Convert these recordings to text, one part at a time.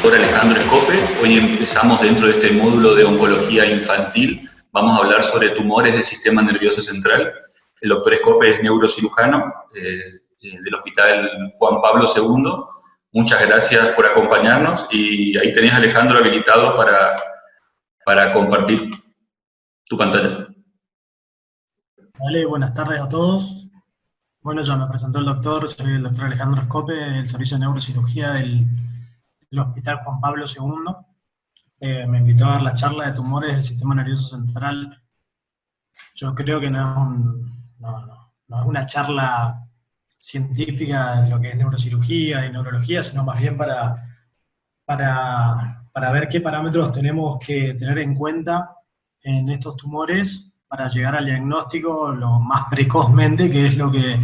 doctor Alejandro Escope. Hoy empezamos dentro de este módulo de oncología infantil. Vamos a hablar sobre tumores del sistema nervioso central. El doctor Escope es neurocirujano del Hospital Juan Pablo II. Muchas gracias por acompañarnos y ahí tenés, Alejandro, habilitado para compartir tu pantalla. Vale, buenas tardes a todos. Bueno, ya me presentó el doctor, soy el doctor Alejandro Escope, del Servicio de Neurocirugía del Hospital Juan Pablo II. Me invitó a dar la charla de tumores del sistema nervioso central. Yo creo que no es una charla científica de lo que es neurocirugía y neurología, sino más bien para ver qué parámetros tenemos que tener en cuenta en estos tumores para llegar al diagnóstico lo más precozmente, que es lo que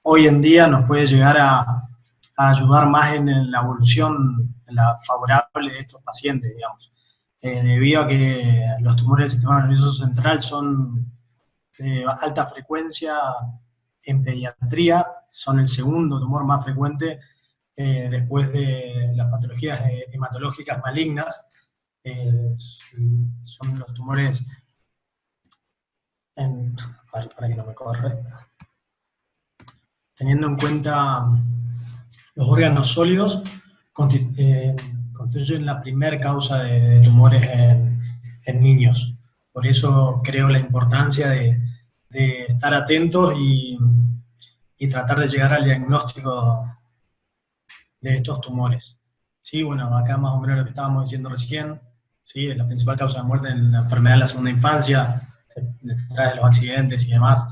hoy en día nos puede llegar a ayudar más en la evolución favorable de estos pacientes, digamos. Debido a que los tumores del sistema nervioso central son de alta frecuencia en pediatría, son el segundo tumor más frecuente después de las patologías hematológicas malignas. Son los tumores para que no me corre. Teniendo en cuenta los órganos sólidos, constituyen la primera causa de tumores en niños. Por eso creo la importancia de estar atentos y tratar de llegar al diagnóstico de estos tumores. Sí, bueno, acá más o menos lo que estábamos diciendo recién, ¿sí? La principal causa de muerte en la enfermedad de la segunda infancia, detrás de los accidentes y demás.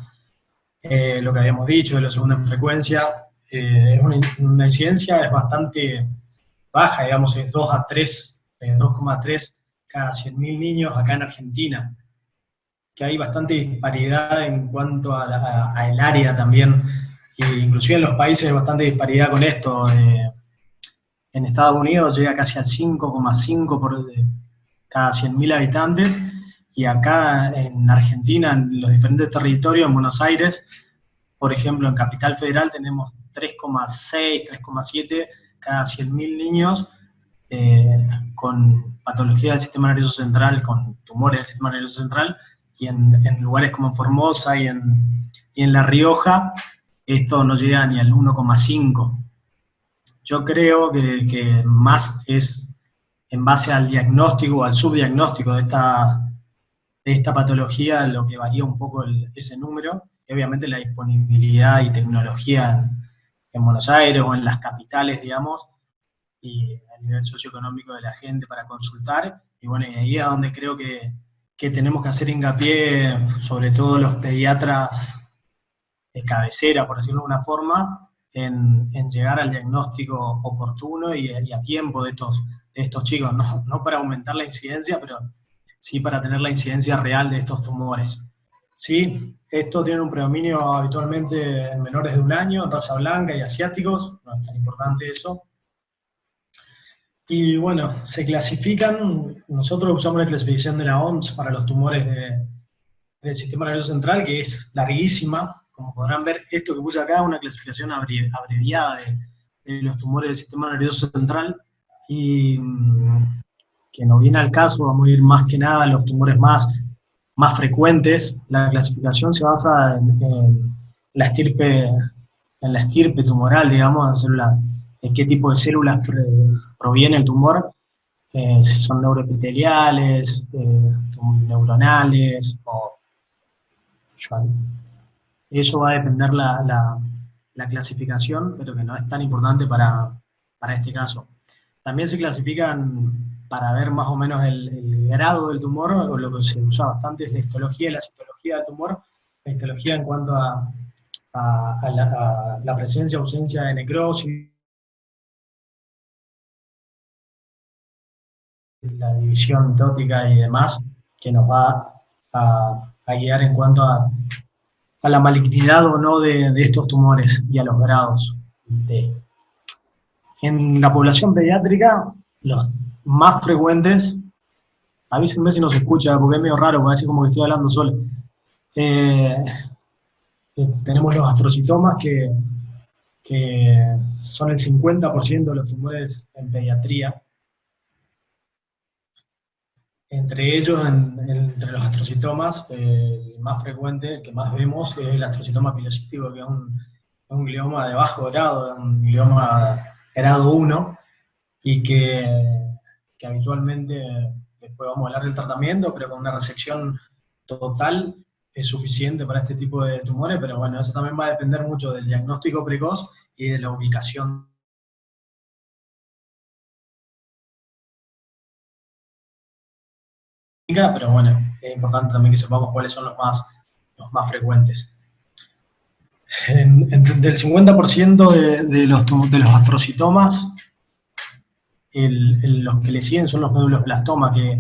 Lo que habíamos dicho de la segunda frecuencia, es una incidencia es bastante baja, digamos, es 2,3 cada 100.000 niños acá en Argentina, que hay bastante disparidad en cuanto a el área también, e inclusive en los países hay bastante disparidad con esto. En Estados Unidos llega casi al 5,5 por cada 100.000 habitantes, y acá en Argentina, en los diferentes territorios, en Buenos Aires, por ejemplo, en Capital Federal tenemos 3,6, 3,7 cada 100.000 niños con patología del sistema nervioso central, con tumores del sistema nervioso central, y en lugares como en Formosa y en La Rioja, esto no llega ni al 1,5. Yo creo que más es en base al diagnóstico o al subdiagnóstico de esta patología lo que varía un poco ese número, y obviamente la disponibilidad y tecnología en Buenos Aires o en las capitales, digamos, y el nivel socioeconómico de la gente para consultar, y bueno, y ahí es donde creo que tenemos que hacer hincapié, sobre todo los pediatras de cabecera, por decirlo de una forma, en llegar al diagnóstico oportuno y a tiempo de estos chicos, no para aumentar la incidencia, pero sí para tener la incidencia real de estos tumores. ¿Sí? Esto tiene un predominio habitualmente en menores de 1 año, en raza blanca y asiáticos, no es tan importante eso. Y bueno, se clasifican, nosotros usamos la clasificación de la OMS para los tumores del sistema nervioso central, que es larguísima. Como podrán ver, esto que puse acá es una clasificación abreviada de los tumores del sistema nervioso central, y que no viene al caso, vamos a ir más que nada a los tumores más frecuentes. La clasificación se basa en la estirpe tumoral, digamos, de qué tipo de células proviene el tumor, si son neuroepiteliales, neuronales, eso va a depender la clasificación, pero que no es tan importante para este caso. También se clasifican para ver más o menos el grado del tumor, o lo que se usa bastante es la histología y la citología del tumor. La histología en cuanto a la presencia o ausencia de necrosis, la división mitótica y demás, que nos va a guiar en cuanto a la malignidad o no de estos tumores y a los grados. En la población pediátrica, los más frecuentes, avísenme si no se escucha, porque es medio raro, parece como que estoy hablando solo. Tenemos los astrocitomas, que son el 50% de los tumores en pediatría, Entre ellos, entre los astrocitomas, el más frecuente, el que más vemos, es el astrocitoma pilocístico, que es un glioma de bajo grado, un glioma grado 1, y que habitualmente, después vamos a hablar del tratamiento, pero con una resección total es suficiente para este tipo de tumores, pero bueno, eso también va a depender mucho del diagnóstico precoz y de la ubicación. Pero bueno, es importante también que sepamos cuáles son los más frecuentes. Del 50% de los astrocitomas, los que le siguen son los meduloblastomas, que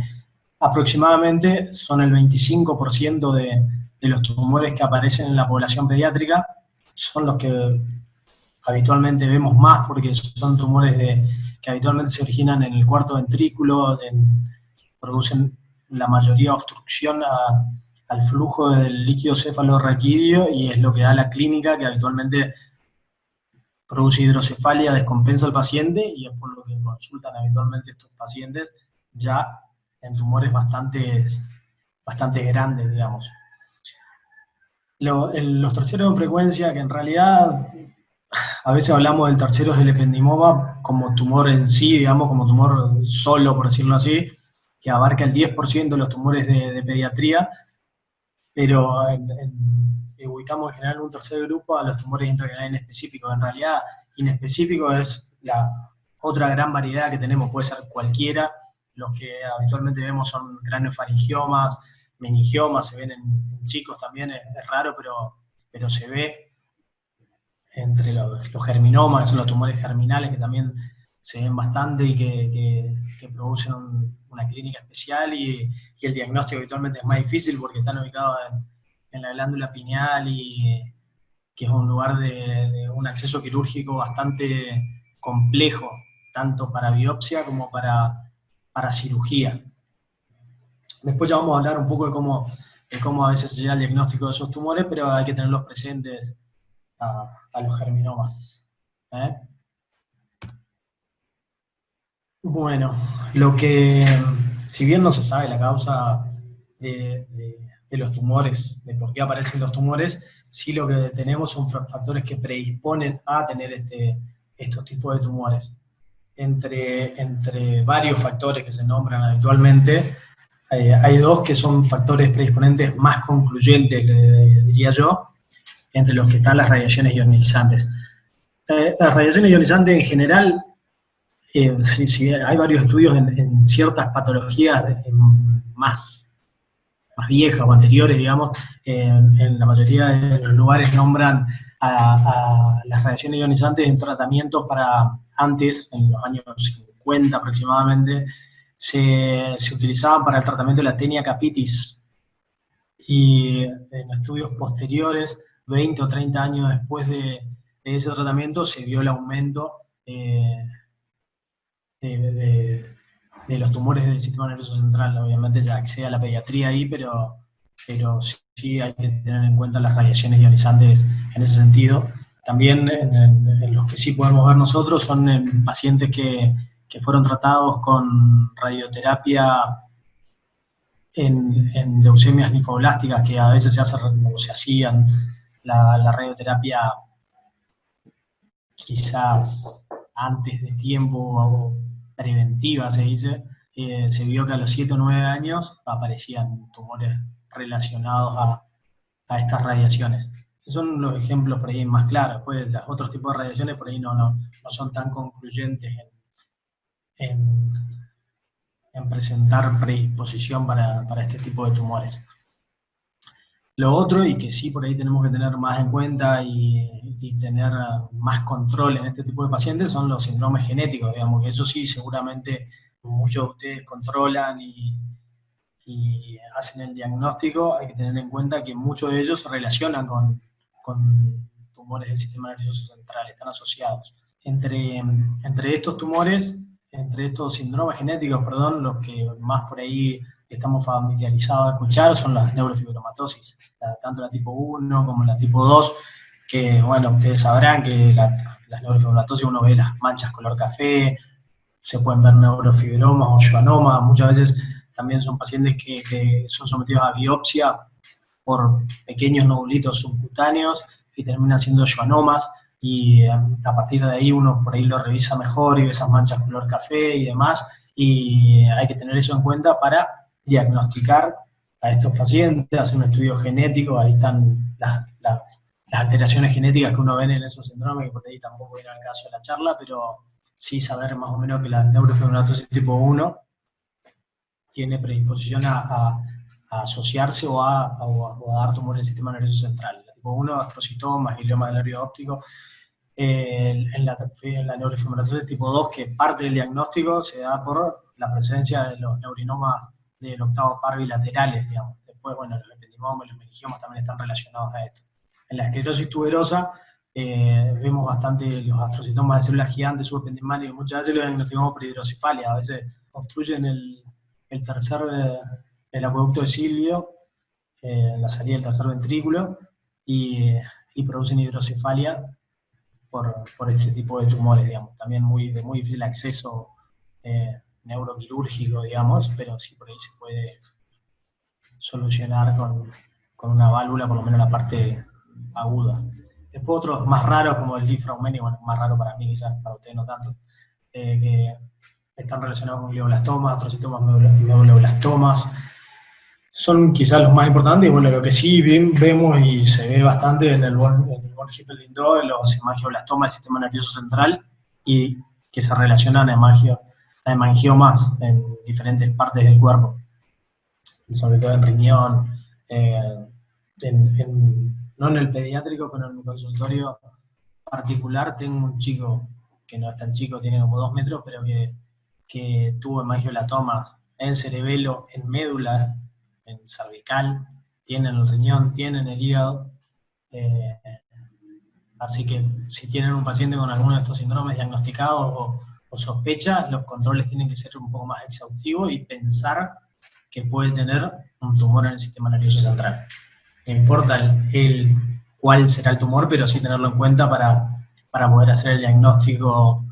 aproximadamente son el 25% de los tumores que aparecen en la población pediátrica, son los que habitualmente vemos más, porque son tumores que habitualmente se originan en el cuarto ventrículo, producen la mayoría obstrucción al flujo del líquido cefalorraquídeo, y es lo que da la clínica, que habitualmente produce hidrocefalia, descompensa al paciente, y es por lo que consultan habitualmente estos pacientes ya en tumores bastante grandes, digamos. Los terceros en frecuencia, que en realidad a veces hablamos del tercero del ependimoma como tumor en sí, digamos, como tumor solo, por decirlo así, que abarca el 10% de los tumores de pediatría, pero ubicamos en general un tercer grupo a los tumores intracraneales inespecíficos. En realidad, inespecífico es la otra gran variedad que tenemos, puede ser cualquiera. Los que habitualmente vemos son craneofaringiomas, meningiomas, se ven en chicos también, es raro, pero se ve entre los germinomas, son los tumores germinales que también se ven bastante y que producen una clínica especial, y el diagnóstico habitualmente es más difícil porque están ubicados en la glándula pineal, y que es un lugar de un acceso quirúrgico bastante complejo, tanto para biopsia como para cirugía. Después ya vamos a hablar un poco de cómo a veces se llega al diagnóstico de esos tumores, pero hay que tenerlos presentes a los germinomas. Bueno, si bien no se sabe la causa de los tumores, de por qué aparecen los tumores, sí lo que tenemos son factores que predisponen a tener estos tipos de tumores. Entre varios factores que se nombran habitualmente, hay dos que son factores predisponentes más concluyentes, diría yo, entre los que están las radiaciones ionizantes. Las radiaciones ionizantes en general, sí, hay varios estudios en ciertas patologías más viejas o anteriores, digamos, en la mayoría de los lugares nombran a las radiaciones ionizantes en tratamientos para antes, en los años 50 aproximadamente, se utilizaban para el tratamiento de la tenia capitis, y en estudios posteriores, 20 o 30 años después de ese tratamiento, se vio el aumento de los tumores del sistema nervioso central. Obviamente ya accede a la pediatría ahí, pero sí hay que tener en cuenta las radiaciones ionizantes en ese sentido. También en los que sí podemos ver nosotros son en pacientes que fueron tratados con radioterapia en leucemias linfoblásticas, que a veces se hacían la radioterapia quizás antes de tiempo, o preventiva se dice. Se vio que a los 7 o 9 años aparecían tumores relacionados a estas radiaciones. Son los ejemplos por ahí más claros. Pues los otros tipos de radiaciones por ahí no son tan concluyentes en presentar predisposición para este tipo de tumores. Lo otro, y que sí por ahí tenemos que tener más en cuenta y tener más control en este tipo de pacientes, son los síndromes genéticos, digamos, que eso sí seguramente muchos de ustedes controlan y hacen el diagnóstico. Hay que tener en cuenta que muchos de ellos se relacionan con tumores del sistema nervioso central, están asociados. Entre estos tumores, entre estos síndromes genéticos, los que más por ahí estamos familiarizados a escuchar son las neurofibromatosis, tanto la tipo 1 como la tipo 2, que bueno, ustedes sabrán que las neurofibromatosis uno ve las manchas color café, se pueden ver neurofibromas o schwannomas, muchas veces también son pacientes que son sometidos a biopsia por pequeños nodulitos subcutáneos y terminan siendo schwannomas, y a partir de ahí uno por ahí lo revisa mejor y ve esas manchas color café y demás, y hay que tener eso en cuenta para diagnosticar a estos pacientes, hacer un estudio genético. Ahí están las alteraciones genéticas que uno ve en esos síndromes, que por ahí tampoco viene al caso de la charla, pero sí saber más o menos que la neurofibromatosis tipo 1 tiene predisposición a asociarse o a dar tumores del sistema nervioso central. La tipo 1, astrocitomas, glioma del nervio óptico. En la neurofibromatosis tipo 2, que parte del diagnóstico se da por la presencia de los neurinomas del octavo par bilaterales, digamos. Después, bueno, los ependimomas y los meningiomas también están relacionados a esto. En la esclerosis tuberosa vemos bastante los astrocitomas de células gigantes subependimales, y muchas veces los diagnosticamos por hidrocefalia. A veces obstruyen el acueducto de Silvio, la salida del tercer ventrículo, y producen hidrocefalia por este tipo de tumores, digamos. También de muy difícil acceso neuroquirúrgico, digamos, pero sí por ahí se puede solucionar con una válvula, por lo menos la parte aguda. Después otros más raros, como el difraumeni, bueno, más raro para mí, quizás para ustedes no tanto, que están relacionados con glioblastomas, astrocitomas, medulloblastomas. Son quizás los más importantes, y bueno, lo que sí vemos y se ve bastante en el von Hippel-Lindau, los hemangioblastomas del sistema nervioso central, y que se relacionan a hemangiomas en diferentes partes del cuerpo, y sobre todo en riñón, no en el pediátrico, pero en mi consultorio particular tengo un chico, que no es tan chico, tiene como 2 metros, pero que tuvo hemangioblastomas en cerebelo, en médula, en cervical, tiene en el riñón, tiene en el hígado. Así que si tienen un paciente con alguno de estos síndromes diagnosticados o sospechas, los controles tienen que ser un poco más exhaustivos y pensar que puede tener un tumor en el sistema nervioso central. No importa cuál será el tumor, pero sí tenerlo en cuenta para poder hacer el diagnóstico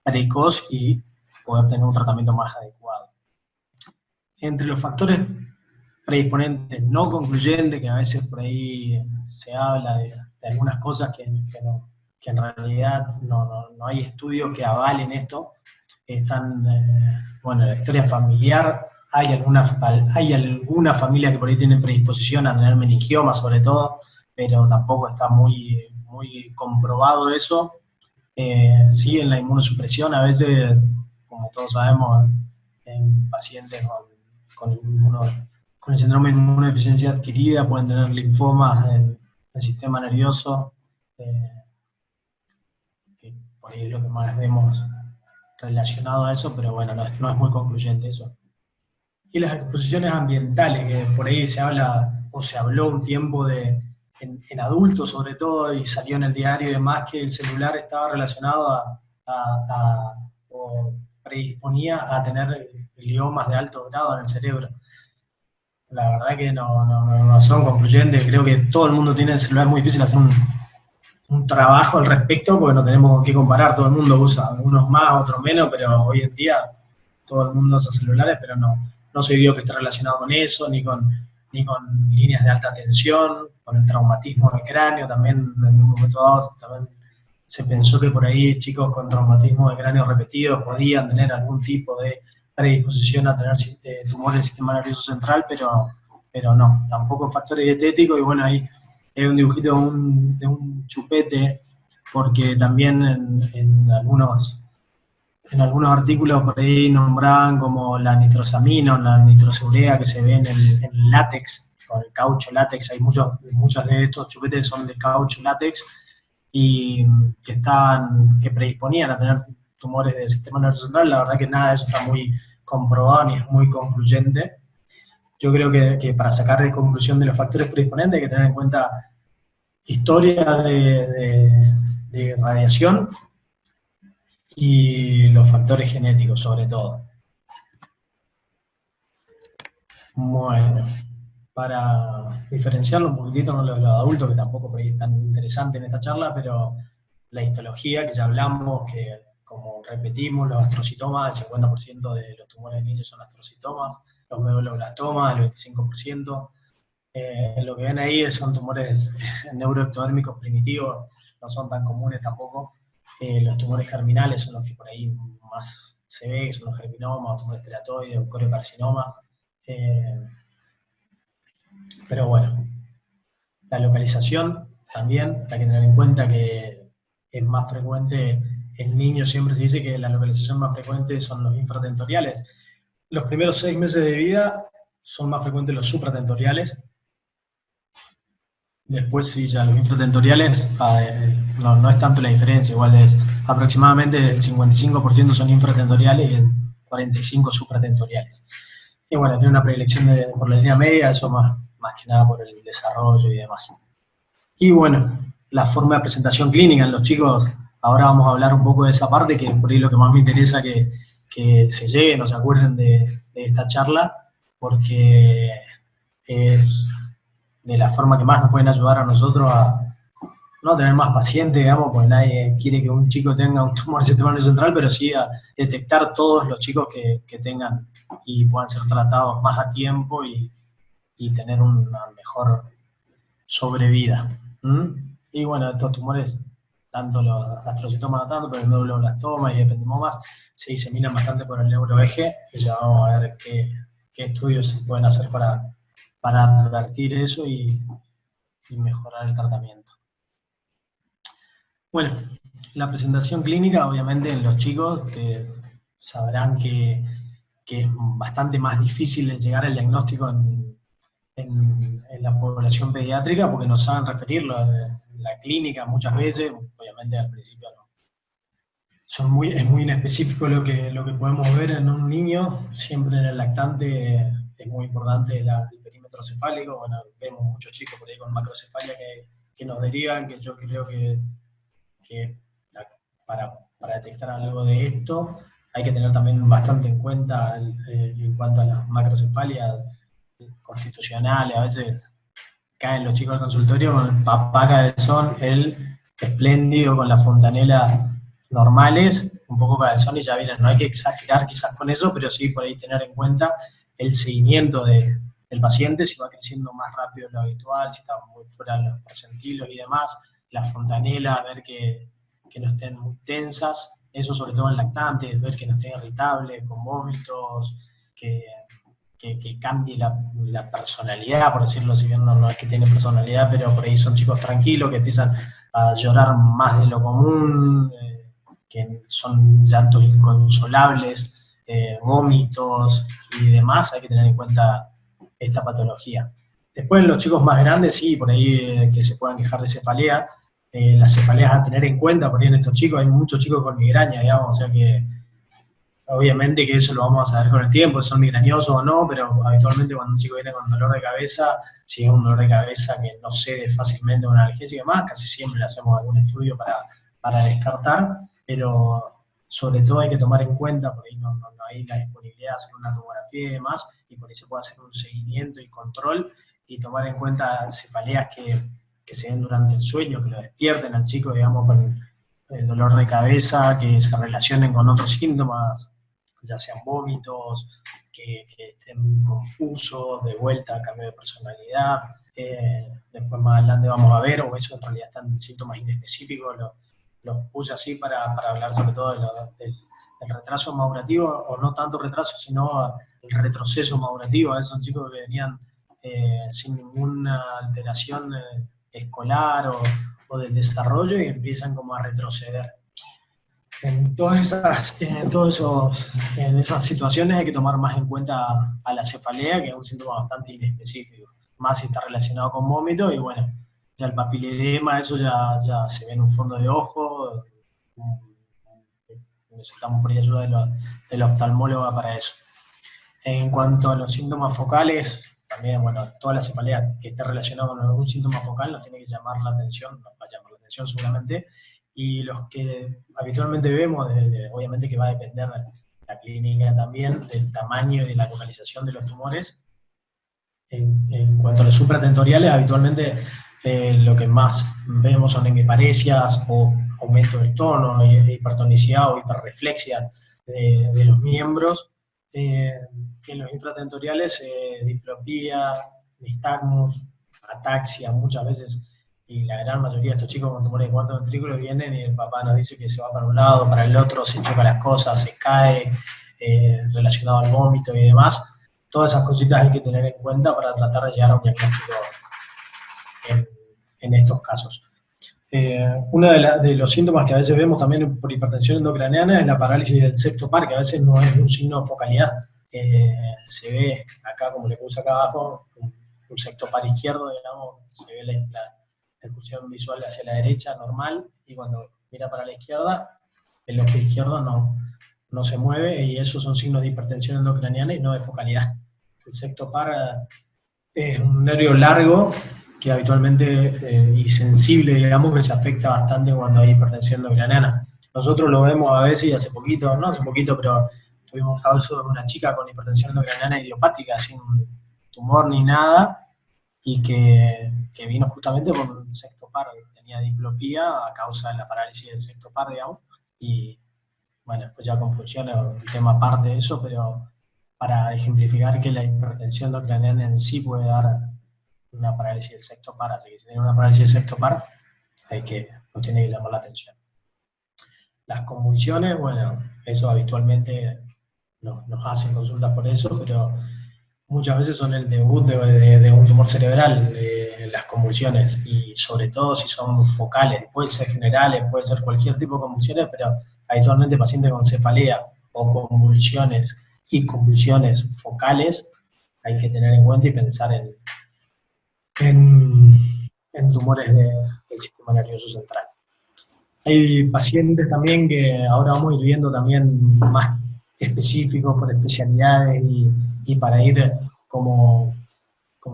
precoz y poder tener un tratamiento más adecuado. Entre los factores predisponentes no concluyentes, que a veces por ahí se habla de algunas cosas que en realidad no hay estudios que avalen esto, están, bueno, la historia familiar. Hay alguna familia que por ahí tienen predisposición a tener meningioma, sobre todo, pero tampoco está muy, muy comprobado eso. Sí, en la inmunosupresión, a veces, como todos sabemos, en pacientes con el síndrome de inmunodeficiencia adquirida pueden tener linfomas en el sistema nervioso, que por ahí es lo que más vemos relacionado a eso, pero bueno, no es muy concluyente eso. Y las exposiciones ambientales, que por ahí se habla, o se habló un tiempo en adultos sobre todo, y salió en el diario y demás, que el celular estaba relacionado o predisponía a tener gliomas de alto grado en el cerebro. La verdad que no son concluyentes. Creo que todo el mundo tiene el celular, muy difícil hacer un trabajo al respecto, porque no tenemos con qué comparar. Todo el mundo usa, unos más, otros menos, pero hoy en día todo el mundo usa celulares, pero no se vio que esté relacionado con eso, ni con líneas de alta tensión, con el traumatismo del cráneo. También en un momento dado también se pensó que por ahí chicos con traumatismo de cráneo repetido podían tener algún tipo de predisposición a tener tumores del sistema nervioso central, pero no, tampoco factores dietéticos. Y bueno, ahí hay un dibujito de un chupete, porque también en algunos artículos por ahí nombraban como la nitrosamina o la nitroseurea, que se ve en el látex, con el caucho látex. Hay muchos de estos chupetes son de caucho látex, y que predisponían a tener tumores del sistema nervioso central. La verdad que nada de eso está muy comprobado ni es muy concluyente. Yo creo que para sacar de conclusión de los factores predisponentes hay que tener en cuenta historia de radiación y los factores genéticos, sobre todo. Bueno, para diferenciarlo un poquitito con los adultos, que tampoco por ahí es tan interesante en esta charla, pero la histología, que ya hablamos, que como repetimos, los astrocitomas, el 50% de los tumores de niños son astrocitomas, los meduloblastomas, el 25%. Lo que ven ahí son tumores neuroectodérmicos primitivos, no son tan comunes tampoco. Los tumores germinales son los que por ahí más se ve, que son los germinomas, tumores teratoides, o coriocarcinomas. Pero bueno, la localización también hay que tener en cuenta que es más frecuente en niños, siempre se dice que la localización más frecuente son los infratentoriales. Los primeros 6 meses de vida son más frecuentes los supratentoriales. Después sí, ya los infratentoriales, no es tanto la diferencia, igual es aproximadamente el 55% son infratentoriales y el 45% supratentoriales. Y bueno, tiene una predilección por la línea media, eso más que nada por el desarrollo y demás. Y bueno, la forma de presentación clínica en los chicos, ahora vamos a hablar un poco de esa parte, que es por ahí lo que más me interesa que se lleguen o se acuerden de esta charla, porque es de la forma que más nos pueden ayudar a nosotros a no tener más pacientes, digamos, porque nadie quiere que un chico tenga un tumor del sistema nervioso central, pero sí a detectar todos los chicos que tengan y puedan ser tratados más a tiempo y tener una mejor sobrevida. Y bueno, estos tumores, tanto los astrocitomas no tanto, pero el medulloblastoma y ependimomas se diseminan bastante por el neuroeje, y ya vamos a ver qué estudios se pueden hacer para advertir eso y mejorar el tratamiento. Bueno, la presentación clínica, obviamente en los chicos sabrán que es bastante más difícil llegar al diagnóstico en la población pediátrica, porque no saben referirlo a la clínica muchas veces, obviamente al principio no. Es muy inespecífico lo que podemos ver en un niño. Siempre en el lactante es muy importante el perímetro cefálico. Bueno, vemos muchos chicos por ahí con macrocefalia que nos derivan, que yo creo que para detectar algo de esto hay que tener también bastante en cuenta en cuanto a las macrocefalias constitucionales. A veces caen los chicos al consultorio con el papá cabezón, el espléndido con la fontanela normales, un poco cabezón y ya vienen. No hay que exagerar quizás con eso, pero sí por ahí tener en cuenta el seguimiento del paciente, si va creciendo más rápido de lo habitual, si está muy fuera de los percentilos y demás, la fontanela, ver que no estén muy tensas, eso sobre todo en lactantes, ver que no estén irritables, con vómitos, que cambie la personalidad, por decirlo, si bien no es que tiene personalidad, pero por ahí son chicos tranquilos, que empiezan a llorar más de lo común, que son llantos inconsolables, vómitos y demás. Hay que tener en cuenta esta patología. Después en los chicos más grandes, sí, por ahí que se puedan quejar de cefalea, las cefaleas a tener en cuenta, por ahí en estos chicos hay muchos chicos con migraña, digamos, o sea que obviamente que eso lo vamos a saber con el tiempo, si son migrañosos o no, pero habitualmente cuando un chico viene con dolor de cabeza, si es un dolor de cabeza que no cede fácilmente con analgesia y demás, casi siempre le hacemos algún estudio para descartar, pero sobre todo hay que tomar en cuenta, por ahí no hay la disponibilidad de hacer una tomografía y demás, y por ahí se puede hacer un seguimiento y control, y tomar en cuenta cefaleas que se den durante el sueño, que lo despierten al chico, digamos, con el dolor de cabeza, que se relacionen con otros síntomas, ya sean vómitos, que estén confusos, de vuelta, cambio de personalidad. Después más adelante vamos a ver, o eso en realidad están síntomas inespecíficos, los puse así para hablar sobre todo del retraso madurativo, o no tanto retraso, sino el retroceso madurativo. A esos chicos que venían sin ninguna alteración escolar o del desarrollo y empiezan como a retroceder. En esas situaciones hay que tomar más en cuenta a la cefalea, que es un síntoma bastante inespecífico, más si está relacionado con vómito, y bueno, ya el papiledema, eso ya se ve en un fondo de ojo, necesitamos por ahí ayuda de la oftalmóloga para eso. En cuanto a los síntomas focales, también, bueno, toda la cefalea que esté relacionada con algún síntoma focal nos tiene que llamar la atención, nos va a llamar la atención seguramente, y los que habitualmente vemos, obviamente que va a depender de la clínica también, del tamaño y de la localización de los tumores. En cuanto a los supratentoriales, habitualmente lo que más vemos son hemiparesias o aumento del tono, hipertonicidad o hiperreflexia de los miembros, En los infratentoriales, diplopía, nistagmus, ataxia, muchas veces, y la gran mayoría de estos chicos con tumores de cuarto ventrículo vienen y el papá nos dice que se va para un lado, para el otro, se choca las cosas, se cae, relacionado al vómito y demás. Todas esas cositas hay que tener en cuenta para tratar de llegar a un diagnóstico en estos casos. Uno de los síntomas que a veces vemos también por hipertensión endocraniana es la parálisis del sexto par, que a veces no es un signo de focalidad. Se ve acá, como le puse acá abajo, un sexto par izquierdo, digamos, se ve la expulsión visual hacia la derecha normal, y cuando mira para la izquierda, el ojo izquierdo no se mueve, y esos son signos de hipertensión endocraniana y no de focalidad. El sexto par es un nervio largo que habitualmente y sensible, digamos, que se afecta bastante cuando hay hipertensión endocraniana. Nosotros lo vemos a veces, y hace poquito, no hace poquito, pero tuvimos caso de una chica con hipertensión endocraniana idiopática, sin tumor ni nada, y que vino justamente por un sexto par, tenía diplopía a causa de la parálisis del sexto par, digamos, y bueno, después ya con funciones, un tema aparte de eso, pero para ejemplificar que la hipertensión endocraniana en sí puede dar una parálisis del sexto par, así que si tiene una parálisis del sexto par, nos tiene que llamar la atención. Las convulsiones, bueno, eso habitualmente nos hacen consultas por eso, pero muchas veces son el debut de un tumor cerebral, las convulsiones, y sobre todo si son focales, pueden ser generales, puede ser cualquier tipo de convulsiones, pero habitualmente pacientes con cefalea o convulsiones y convulsiones focales, hay que tener en cuenta y pensar en tumores del sistema nervioso central. Hay pacientes también que ahora vamos a ir viendo también más específicos por especialidades y para ir como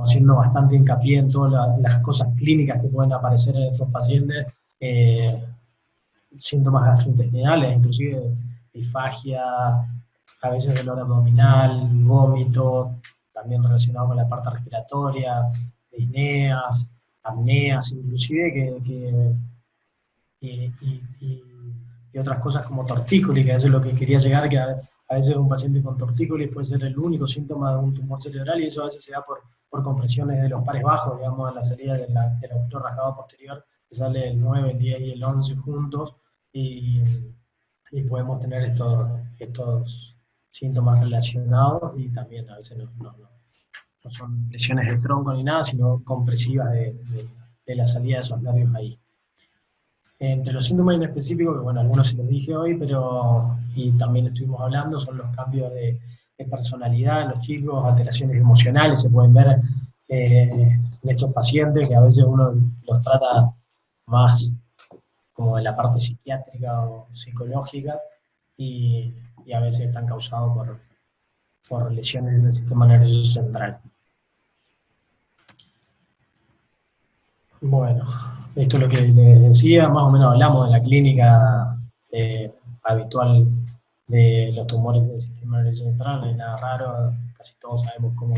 haciendo bastante hincapié en todas las cosas clínicas que pueden aparecer en estos pacientes, síntomas gastrointestinales, inclusive disfagia, a veces dolor abdominal, vómito, también relacionado con la parte respiratoria, disneas, apneas, inclusive y otras cosas como tortícolis, que a veces es lo que quería llegar, que a veces un paciente con tortícolis puede ser el único síntoma de un tumor cerebral, y eso a veces se da por compresiones de los pares bajos, digamos, en la salida del agujero rasgado posterior, que sale el 9, el 10 y el 11 juntos, y podemos tener estos síntomas relacionados, y también a veces no son lesiones de tronco ni nada, sino compresivas de la salida de esos nervios ahí. Entre los síntomas inespecíficos, que bueno, algunos se los dije hoy, y también estuvimos hablando, son los cambios de personalidad en los chicos, alteraciones emocionales, se pueden ver en estos pacientes, que a veces uno los trata más como de la parte psiquiátrica o psicológica, y a veces están causados por lesiones del sistema nervioso central. Bueno, esto es lo que les decía, más o menos hablamos de la clínica habitual de los tumores del sistema nervioso central, no hay nada raro, casi todos sabemos cómo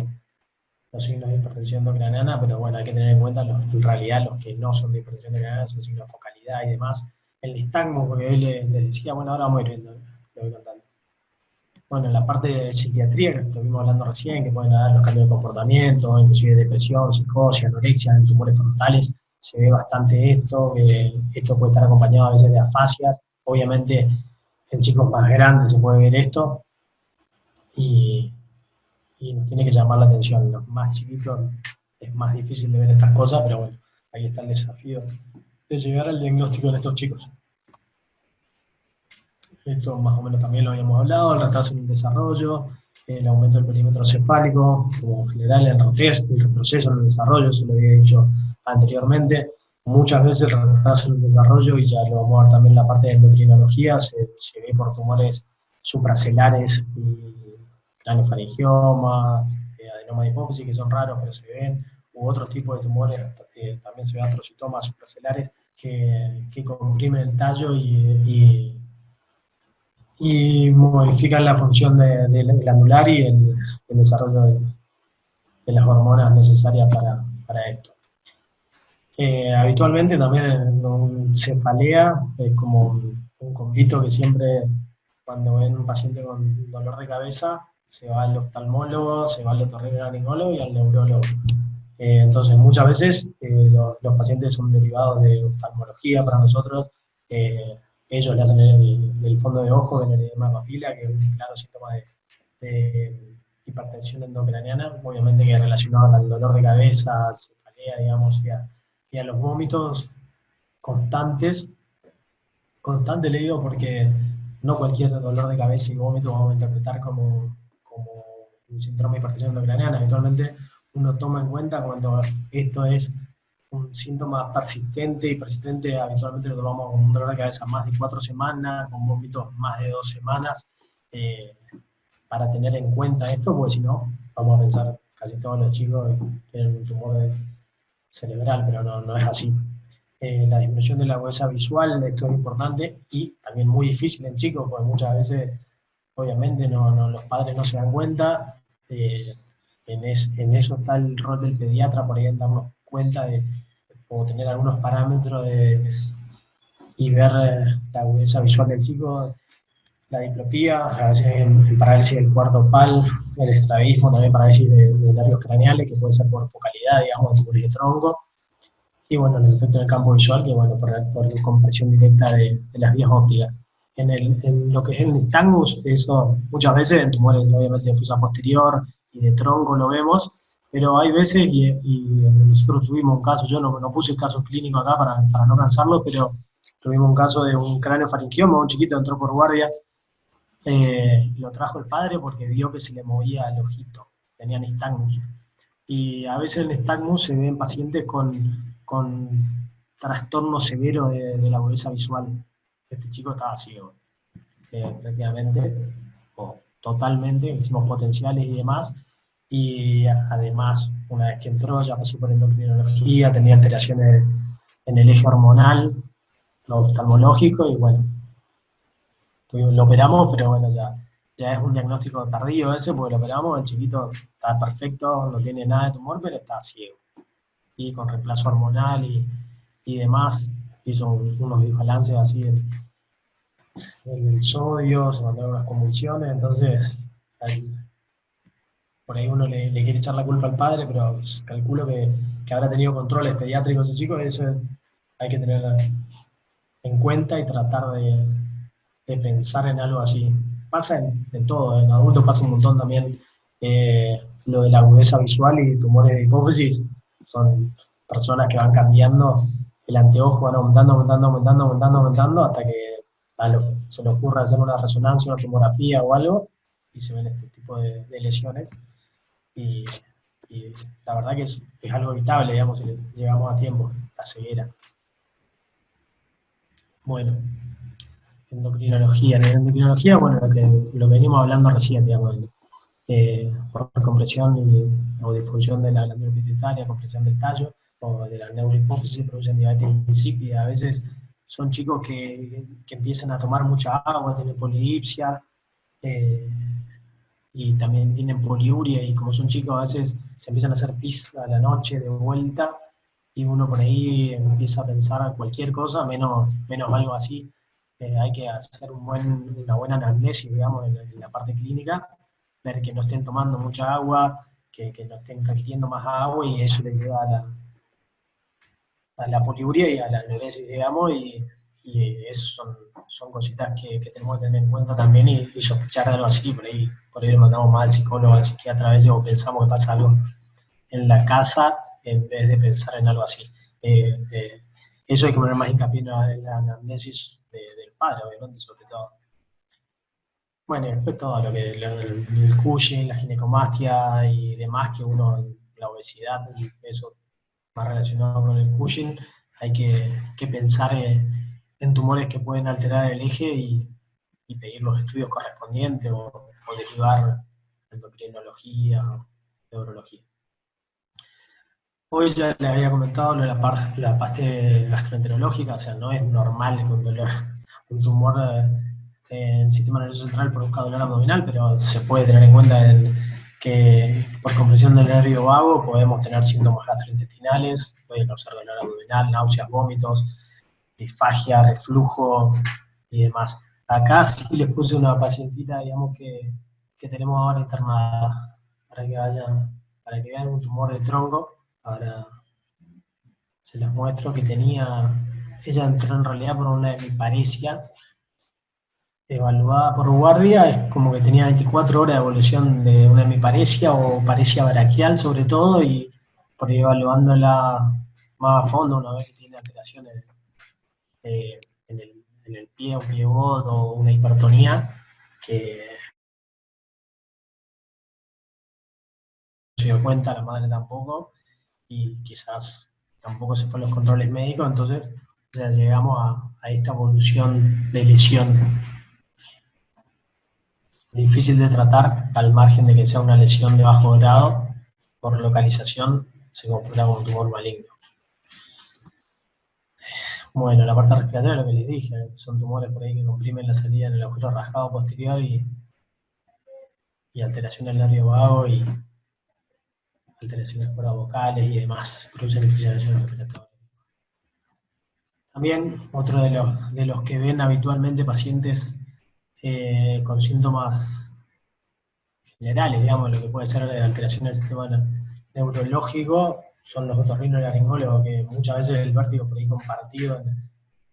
los signos de hipertensión endocraniana, pero bueno, hay que tener en cuenta en realidad los que no son de hipertensión endocraniana son signos de focalidad y demás. El nistagmo, porque hoy les decía, bueno, ahora vamos a ir viendo, lo voy contando. Bueno, en la parte de psiquiatría, que estuvimos hablando recién, que pueden dar los cambios de comportamiento, inclusive depresión, psicosis, anorexia, en tumores frontales, se ve bastante esto, esto puede estar acompañado a veces de afasia, obviamente en chicos más grandes se puede ver esto, y nos tiene que llamar la atención. Los más chiquitos es más difícil de ver estas cosas, pero bueno, ahí está el desafío de llegar al diagnóstico de estos chicos. Esto más o menos también lo habíamos hablado, el retraso en el desarrollo, el aumento del perímetro cefálico, como en general el retroceso en el desarrollo, eso lo había dicho anteriormente. Muchas veces el retraso en el desarrollo, y ya lo vamos a ver también en la parte de endocrinología, se ve por tumores supracelares y craneofaringiomas, adenoma de hipófisis, que son raros pero se ven, u otros tipos de tumores, también se ven astrocitomas supracelares que comprimen el tallo y modifican la función glandular y el desarrollo de las hormonas necesarias para esto. Habitualmente también en cefalea, como un convito que siempre cuando ven un paciente con dolor de cabeza, se va al oftalmólogo, se va al otorrinolaringólogo y al neurólogo. Entonces, muchas veces los pacientes son derivados de oftalmología para nosotros. Ellos le hacen el fondo de ojo, el edema de papila, que es un claro síntoma de hipertensión endocraniana, obviamente que es relacionado al dolor de cabeza, cefalea, digamos, y a los vómitos constantes. Constante le digo porque no cualquier dolor de cabeza y vómito vamos a interpretar como un síndrome de hipertensión endocraniana. Habitualmente uno toma en cuenta cuando esto es un síntoma persistente y persistente, habitualmente lo tomamos como un dolor de cabeza más de 4 semanas, con vómitos más de 2 semanas, para tener en cuenta esto, porque si no, vamos a pensar, casi todos los chicos tienen un tumor cerebral, pero no es así. La disminución de la agudeza visual, esto es importante y también muy difícil en chicos, porque muchas veces, obviamente, los padres no se dan cuenta. En eso está el rol del pediatra, por ahí en darnos cuenta o tener algunos parámetros y ver la agudeza visual del chico, la diplopía, a veces el parálisis del cuarto pal, el estrabismo, también parálisis de nervios craneales, que puede ser por focalidad, digamos, tumores de tronco. Y bueno, el efecto en el campo visual, que bueno, por compresión directa de las vías ópticas. En lo que es el nistagmus, eso muchas veces en tumores obviamente de fosa posterior y de tronco lo vemos, pero hay veces, y nosotros tuvimos un caso, yo no puse el caso clínico acá para no cansarlo, pero tuvimos un caso de un cráneo faringioma, un chiquito entró por guardia, lo trajo el padre porque vio que se le movía el ojito, tenía nistagmus. Y a veces el nistagmus se ve en pacientes con trastorno severo de la agudeza visual. Este chico estaba ciego, prácticamente, o totalmente, hicimos potenciales y demás, y además, una vez que entró, ya pasó por endocrinología, tenía alteraciones en el eje hormonal, lo oftalmológico, y bueno, lo operamos, pero bueno, ya es un diagnóstico tardío ese, porque lo operamos, el chiquito está perfecto, no tiene nada de tumor, pero está ciego. Y con reemplazo hormonal y demás, hizo unos desbalances así en el sodio, se mandaron unas convulsiones, entonces por ahí uno le quiere echar la culpa al padre, pero calculo que habrá tenido controles pediátricos ese chico, y eso hay que tener en cuenta y tratar de pensar en algo así. Pasa en todo, en adultos pasa un montón también. Lo de la agudeza visual y tumores de hipófisis son personas que van cambiando el anteojo, van aumentando hasta que se le ocurra hacer una resonancia, una tomografía o algo y se ven este tipo de lesiones y la verdad que es algo evitable, digamos, si llegamos a tiempo, la ceguera. Bueno, endocrinología. En endocrinología, bueno, lo que venimos hablando recién, digamos, por compresión o disfunción de la glándula pituitaria, compresión del tallo, o de la neurohipófisis, producen diabetes insípida. A veces son chicos que empiezan a tomar mucha agua, tienen polidipsia, y también tienen poliuria, y como son chicos a veces se empiezan a hacer pis a la noche de vuelta, y uno por ahí empieza a pensar cualquier cosa, menos algo así. Hay que hacer una buena anamnesis, digamos, en la parte clínica, ver que no estén tomando mucha agua, que no estén requiriendo más agua, y eso le lleva a la poliuria y a la anuresis, digamos, y eso son cositas que tenemos que tener en cuenta también y sospechar de algo así. Por ahí le mandamos más al psicólogo, al psiquiatra a veces, o pensamos que pasa algo en la casa en vez de pensar en algo así. Eso hay que poner más hincapié en la anamnesis del padre, obviamente, sobre todo. Bueno, después todo lo que el Cushing, la ginecomastia y demás, que la obesidad, y eso más relacionado con el Cushing, hay que pensar en tumores que pueden alterar el eje y pedir los estudios correspondientes o derivar endocrinología, neurología. Hoy ya les había comentado lo de la parte gastroenterológica, o sea, no es normal que un tumor en el sistema nervioso central produzca dolor abdominal, pero se puede tener en cuenta que por compresión del nervio vago podemos tener síntomas gastrointestinales, puede causar dolor abdominal, náuseas, vómitos, disfagia, reflujo y demás. Acá sí les puse una pacientita, digamos, que que tenemos ahora internada, para que vean un tumor de tronco. Ahora se los muestro que ella entró en realidad por una hemiparesia, evaluada por guardia, es como que tenía 24 horas de evolución de una hemiparesia o paresia braquial sobre todo, y por ahí evaluándola más a fondo, una vez que tiene alteraciones en el pie, un pivot o una hipertonía, que no se dio cuenta, la madre tampoco, y quizás tampoco se fue a los controles médicos, entonces ya llegamos a esta evolución de lesión. Difícil de tratar, al margen de que sea una lesión de bajo grado, por localización se comporta como un tumor maligno. Bueno, la parte respiratoria, lo que les dije, son tumores por ahí que comprimen la salida en el agujero rasgado posterior y alteración del nervio vago y alteraciones de cuerdas vocales y demás, producen insuficiencia respiratoria. También otro de los que ven habitualmente pacientes con síntomas generales, digamos, lo que puede ser alteraciones del sistema neurológico, son los otorrinolaringólogos, que muchas veces el vértigo por ahí compartido,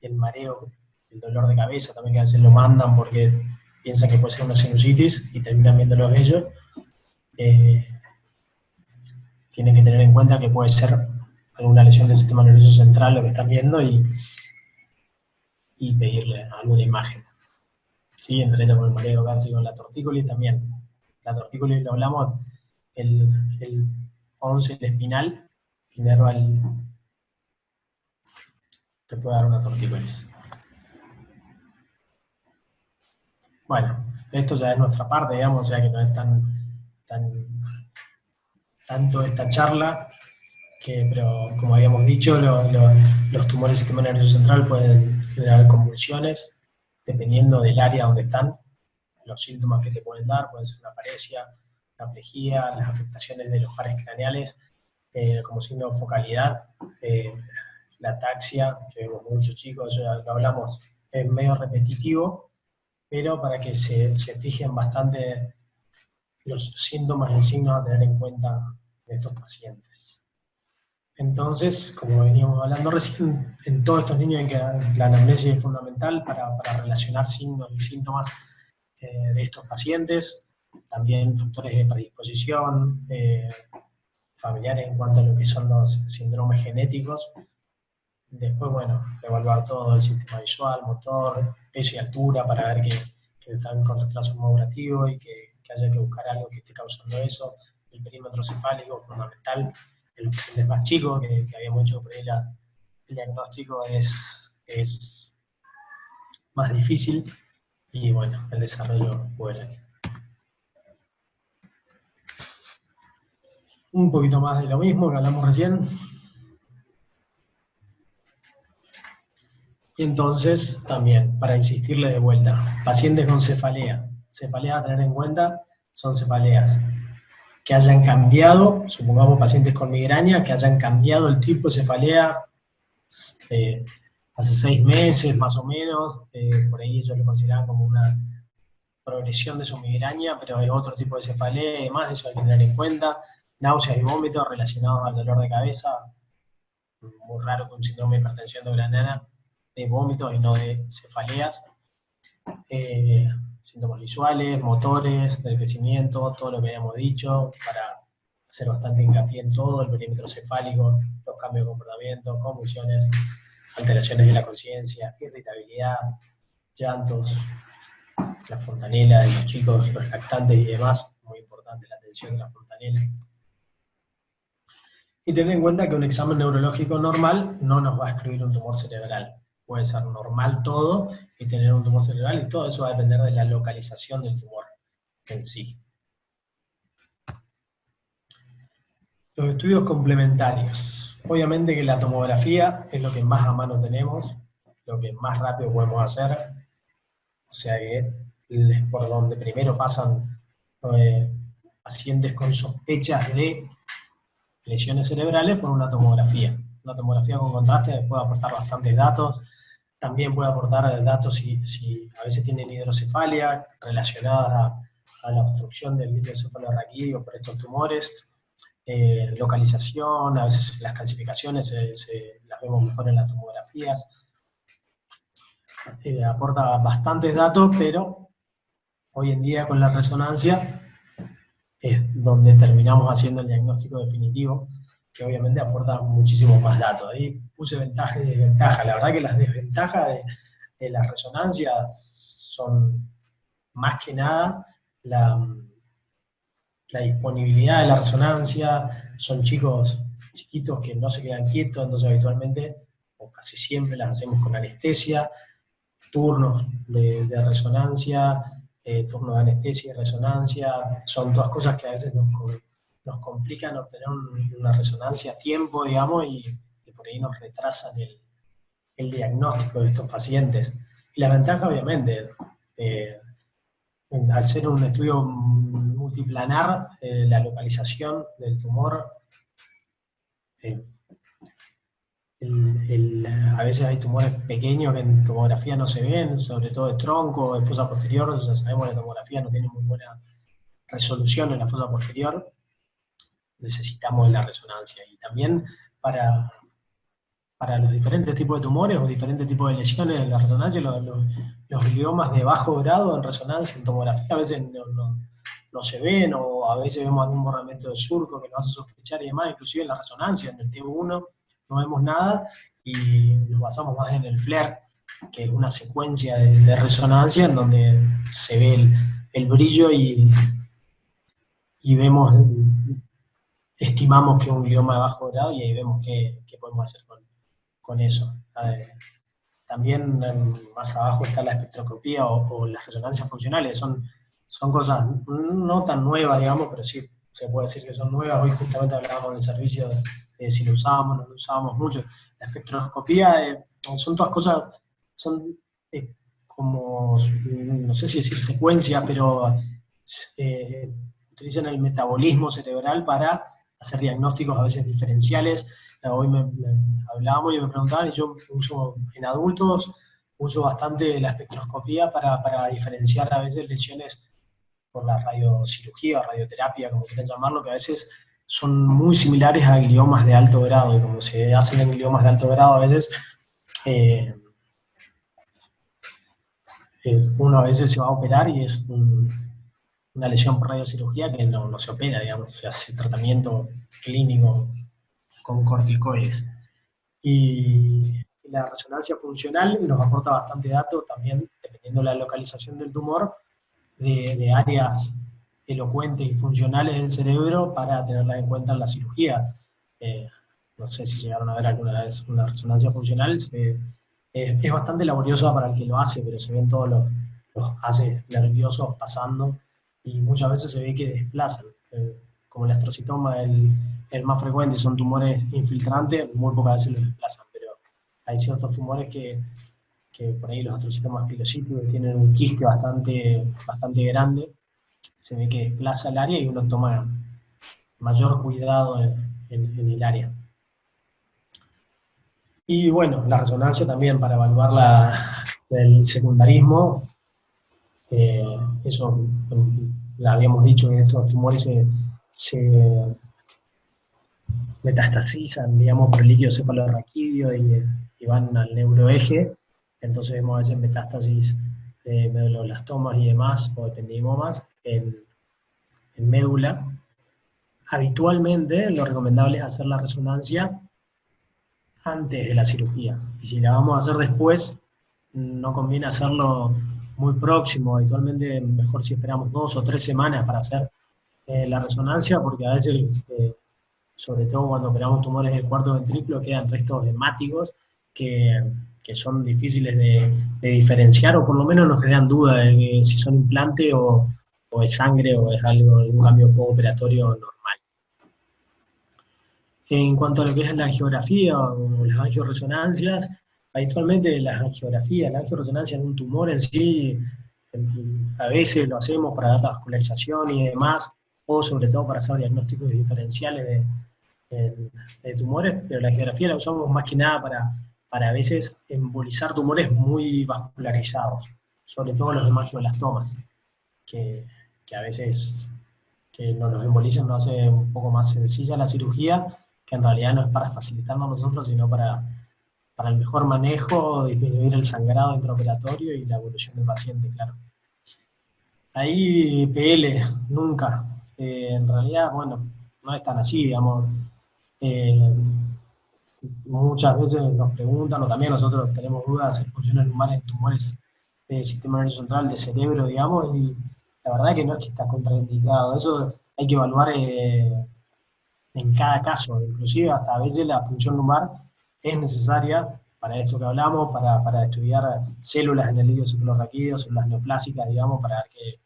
el mareo, el dolor de cabeza, también que a veces lo mandan porque piensan que puede ser una sinusitis y terminan viéndolo ellos. Tienen que tener en cuenta que puede ser alguna lesión del sistema nervioso central lo que están viendo y pedirle alguna imagen. Sí, entre ellos con el mareo gástrico, la tortícolis también. La tortícolis lo hablamos, el 11, el espinal, que inerva te puede dar una tortícolis. Bueno, esto ya es nuestra parte, digamos, o sea que no es tanto esta charla, pero como habíamos dicho, los tumores del sistema nervioso central pueden generar convulsiones, dependiendo del área donde están. Los síntomas que te pueden dar pueden ser una paresia, la aplejía, las afectaciones de los pares craneales, como signo de focalidad, la ataxia, que vemos muchos chicos, eso ya lo hablamos, es medio repetitivo, pero para que se fijen bastante los síntomas y signos a tener en cuenta de estos pacientes. Entonces, como veníamos hablando recién, en todos estos niños hay que la anamnesis es fundamental para relacionar signos y síntomas de estos pacientes, también factores de predisposición, familiares en cuanto a lo que son los síndromes genéticos. Después, bueno, evaluar todo el sistema visual, motor, peso y altura para ver que están con retraso madurativo y que haya que buscar algo que esté causando eso. El perímetro cefálico, fundamental en los pacientes más chicos, que habíamos dicho por ahí el diagnóstico es más difícil, y bueno, el desarrollo puede. Un poquito más de lo mismo que hablamos recién. Y entonces, también, para insistirle de vuelta, pacientes con cefalea. Cefalea a tener en cuenta son cefaleas que hayan cambiado, supongamos pacientes con migraña, que hayan cambiado el tipo de cefalea hace 6 meses más o menos, por ahí ellos lo consideraban como una progresión de su migraña, pero es otro tipo de cefalea y demás, eso hay que tener en cuenta. Náuseas y vómitos relacionados al dolor de cabeza, muy raro que un síndrome de hipertensión de granana de vómitos y no de cefaleas. Síntomas visuales, motores, del crecimiento, todo lo que habíamos dicho, para hacer bastante hincapié en todo, el perímetro cefálico, los cambios de comportamiento, convulsiones, alteraciones de la conciencia, irritabilidad, llantos, la fontanela de los chicos, los lactantes y demás, muy importante la atención de la fontanela. Y tener en cuenta que un examen neurológico normal no nos va a excluir un tumor cerebral. Puede ser normal todo y tener un tumor cerebral, y todo eso va a depender de la localización del tumor en sí. Los estudios complementarios. Obviamente que la tomografía es lo que más a mano tenemos, lo que más rápido podemos hacer. O sea que es por donde primero pasan pacientes con sospechas de lesiones cerebrales por una tomografía. Una tomografía con contraste puede aportar bastantes datos. También puede aportar datos si a veces tienen hidrocefalia relacionadas a la obstrucción del líquido cefalorraquídeo por estos tumores, localización, a veces las calcificaciones las vemos mejor en las tomografías, aporta bastantes datos, pero hoy en día con la resonancia es donde terminamos haciendo el diagnóstico definitivo, que obviamente aporta muchísimo más datos. Ahí puse ventaja y desventaja. La verdad que las desventajas de las resonancias son más que nada la disponibilidad de la resonancia. Son chicos chiquitos que no se quedan quietos, entonces habitualmente, o casi siempre, las hacemos con anestesia, turnos de resonancia, turnos de anestesia y resonancia, son todas cosas que a veces nos complican obtener una resonancia a tiempo, digamos, y por ahí nos retrasan el diagnóstico de estos pacientes. Y la ventaja, obviamente, al ser un estudio multiplanar, la localización del tumor, a veces hay tumores pequeños que en tomografía no se ven, sobre todo de tronco, de fosa posterior. Ya sabemos que la tomografía no tiene muy buena resolución en la fosa posterior, necesitamos la resonancia. Y también para los diferentes tipos de tumores o diferentes tipos de lesiones en la resonancia, los gliomas de bajo grado en resonancia, en tomografía, a veces no se ven, o a veces vemos algún borramiento de surco que nos hace sospechar y demás. Inclusive en la resonancia, en el T1, no vemos nada y nos basamos más en el FLAIR, que es una secuencia de resonancia en donde se ve el brillo y vemos, estimamos que es un glioma de bajo grado, y ahí vemos qué podemos hacer con eso. También más abajo está la espectroscopía o las resonancias funcionales. Son cosas no tan nuevas, digamos, pero sí se puede decir que son nuevas. Hoy justamente hablábamos del servicio de si lo usábamos, no lo usábamos mucho. La espectroscopía son todas cosas, son como, no sé si decir secuencia, pero utilizan el metabolismo cerebral para hacer diagnósticos a veces diferenciales. Hoy hablábamos y me preguntaban, y yo uso en adultos, uso bastante la espectroscopía para diferenciar a veces lesiones por la radiocirugía o radioterapia, como quieran llamarlo, que a veces son muy similares a gliomas de alto grado, y como se hacen en gliomas de alto grado, a veces uno a veces se va a operar y es una lesión por radiocirugía que no se opera, digamos, se hace tratamiento clínico con corticoides. Y la resonancia funcional nos aporta bastante datos también, dependiendo de la localización del tumor, de áreas elocuentes y funcionales del cerebro para tenerla en cuenta en la cirugía. No sé si llegaron a ver alguna vez una resonancia funcional. Es bastante laboriosa para el que lo hace, pero se ven todos los haces nerviosos pasando, y muchas veces se ve que desplazan. Como el astrocitoma, el más frecuente, son tumores infiltrantes, muy pocas veces los desplazan, pero hay ciertos tumores que por ahí los astrocitomas pilocíticos tienen un quiste bastante grande, se ve que desplaza el área y uno toma mayor cuidado en el área. Y bueno, la resonancia también para evaluar el secundarismo, eso la habíamos dicho, que estos tumores se metastasizan, digamos, por el líquido cefalorraquídeo y van al neuroeje. Entonces vemos a veces metástasis de meduloblastomas y demás, o ependimomas en médula. Habitualmente lo recomendable es hacer la resonancia antes de la cirugía, y si la vamos a hacer después, no conviene hacerlo muy próximo. Habitualmente mejor si esperamos 2 o 3 semanas para hacer la resonancia, porque a veces, sobre todo cuando operamos tumores del cuarto ventrículo, quedan restos hemáticos que son difíciles de diferenciar, o por lo menos nos crean duda de si son implante o es sangre o es algún cambio postoperatorio normal. En cuanto a lo que es la angiografía o las angioresonancias, habitualmente la angioresonancia en un tumor en sí, a veces lo hacemos para dar la vascularización y demás, o sobre todo para hacer diagnósticos diferenciales de tumores, pero la angiografía la usamos más que nada para a veces embolizar tumores muy vascularizados, sobre todo los hemangioblastomas, que que a veces que nos embolicen nos hace un poco más sencilla la cirugía, que en realidad no es para facilitarnos a nosotros, sino para el mejor manejo, disminuir el sangrado intraoperatorio y la evolución del paciente, claro. Ahí PL, nunca. En realidad, bueno, no es tan así, digamos. Eh, Muchas veces nos preguntan, o también nosotros tenemos dudas en funciones lumbares en tumores del sistema nervioso central, de cerebro, digamos, y la verdad que no es que está contraindicado. Eso hay que evaluar en cada caso, inclusive hasta a veces la punción lumbar es necesaria para esto que hablamos, para estudiar células en el líquido cefalorraquídeo, células neoplásicas, digamos, para ver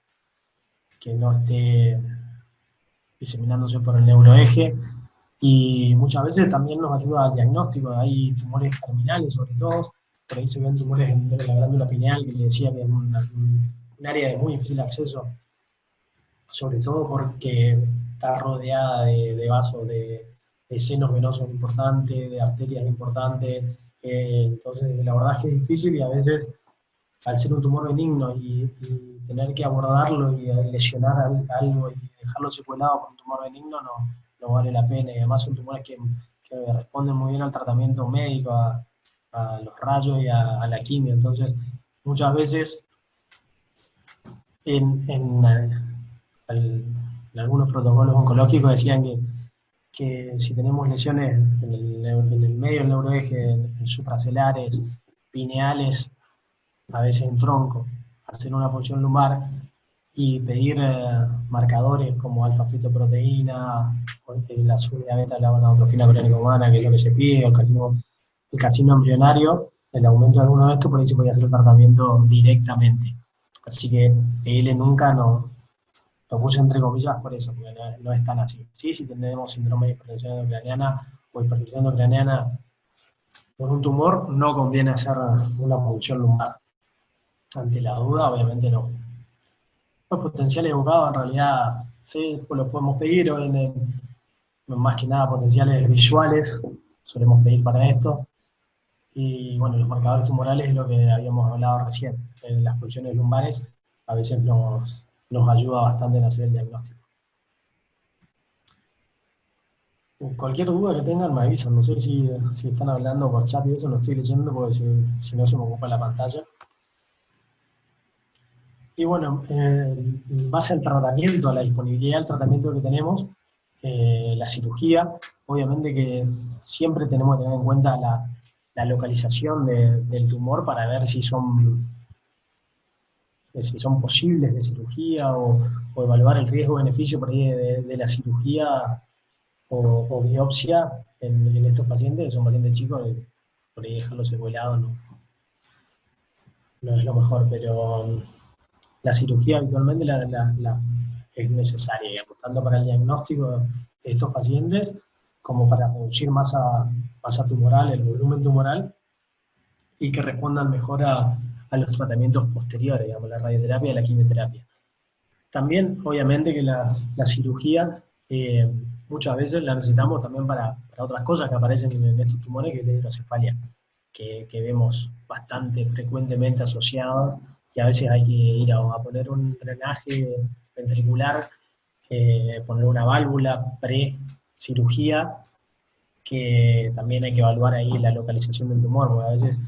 que no esté diseminándose por el neuroeje. Y muchas veces también nos ayuda al diagnóstico. Hay tumores germinales, sobre todo, por ahí se ven tumores en la glándula pineal, que me decía que es un área de muy difícil acceso, sobre todo porque está rodeada de vasos, de senos venosos importantes, de arterias importantes. Entonces, la verdad es que es difícil, y a veces, al ser un tumor benigno y tener que abordarlo y lesionar algo y dejarlo secuelado por un tumor benigno, no vale la pena. Y además son tumores que responden muy bien al tratamiento médico, a los rayos y a la quimio. Entonces, muchas veces en algunos protocolos oncológicos decían que si tenemos lesiones en el medio del neuroeje, en supracelares, pineales, a veces en tronco, hacer una punción lumbar y pedir marcadores como alfa-fitoproteína, la subunidad beta de la gonadotrofina coriánica humana, que es lo que se pide, el carcinoma embrionario, el aumento de alguno de estos, por ahí se podía hacer el tratamiento directamente. Así que PL nunca lo puse entre comillas por eso, porque no es tan así. Sí, si tenemos síndrome de hipertensión endocraniana o hipertensión endocraniana por un tumor, no conviene hacer una punción lumbar. Ante la duda, obviamente no. Los potenciales evocados, en realidad, sí, pues los podemos pedir, más que nada potenciales visuales, solemos pedir para esto. Y bueno, los marcadores tumorales es lo que habíamos hablado recién. En las punciones lumbares a veces nos ayuda bastante en hacer el diagnóstico. Cualquier duda que tengan me avisan, no sé si están hablando por chat y eso, no estoy leyendo porque si no se me ocupa la pantalla. Y bueno, en base al tratamiento, a la disponibilidad del tratamiento que tenemos, la cirugía, obviamente que siempre tenemos que tener en cuenta la localización del tumor para ver si son posibles de cirugía o evaluar el riesgo-beneficio por ahí de la cirugía o biopsia en estos pacientes, que son pacientes chicos, por ahí dejarlos secuelados no es lo mejor, pero la cirugía habitualmente es necesaria, digamos, tanto para el diagnóstico de estos pacientes como para producir masa tumoral, el volumen tumoral, y que respondan mejor a los tratamientos posteriores, digamos, la radioterapia y la quimioterapia. También, obviamente, que la cirugía muchas veces la necesitamos también para otras cosas que aparecen en estos tumores, que es la hidrocefalia, que vemos bastante frecuentemente asociados, y a veces hay que ir a poner un drenaje ventricular, poner una válvula pre-cirugía, que también hay que evaluar ahí la localización del tumor, porque a veces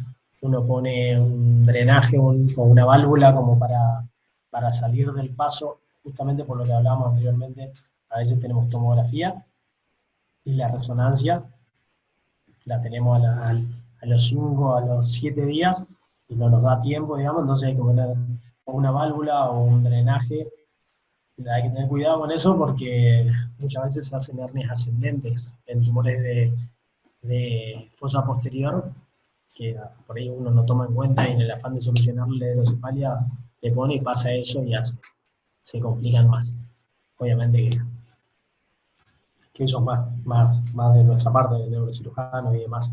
uno pone un drenaje o una válvula como para salir del paso, justamente por lo que hablábamos anteriormente. A veces tenemos tomografía y la resonancia la tenemos a los 5, a los 7 días, y no nos da tiempo, digamos, entonces hay que poner una válvula o un drenaje. Hay que tener cuidado con eso porque muchas veces se hacen hernias ascendentes en tumores de fosa posterior, que por ahí uno no toma en cuenta, y en el afán de solucionar la hidrocefalia le pone y pasa eso y se complican más. Obviamente que eso es más de nuestra parte, del neurocirujano y demás.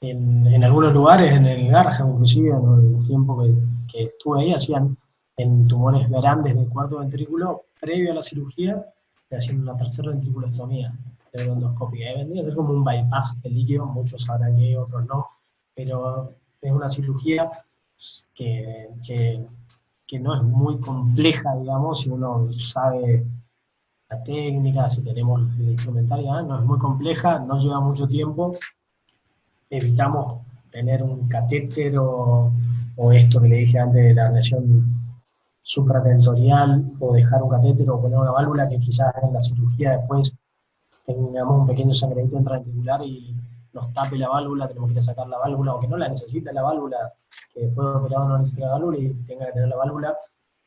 En algunos lugares, en el Garja, inclusive, en el tiempo que estuve ahí, hacían en tumores grandes del cuarto ventrículo, previo a la cirugía, le hacían una tercera ventriculostomía endoscópica. Vendría a ser como un bypass del líquido, muchos sabrán que otros no, pero es una cirugía que que no es muy compleja, digamos, si uno sabe la técnica, si tenemos la instrumentalidad, no es muy compleja, no lleva mucho tiempo, evitamos tener un catéter o esto que le dije antes de la lesión supratentorial, o dejar un catéter o poner una válvula que quizás en la cirugía después tengamos un pequeño sangradito intraventricular y nos tape la válvula, tenemos que ir a sacar la válvula, o que no la necesite la válvula, que después de operado no necesite la válvula y tenga que tener la válvula,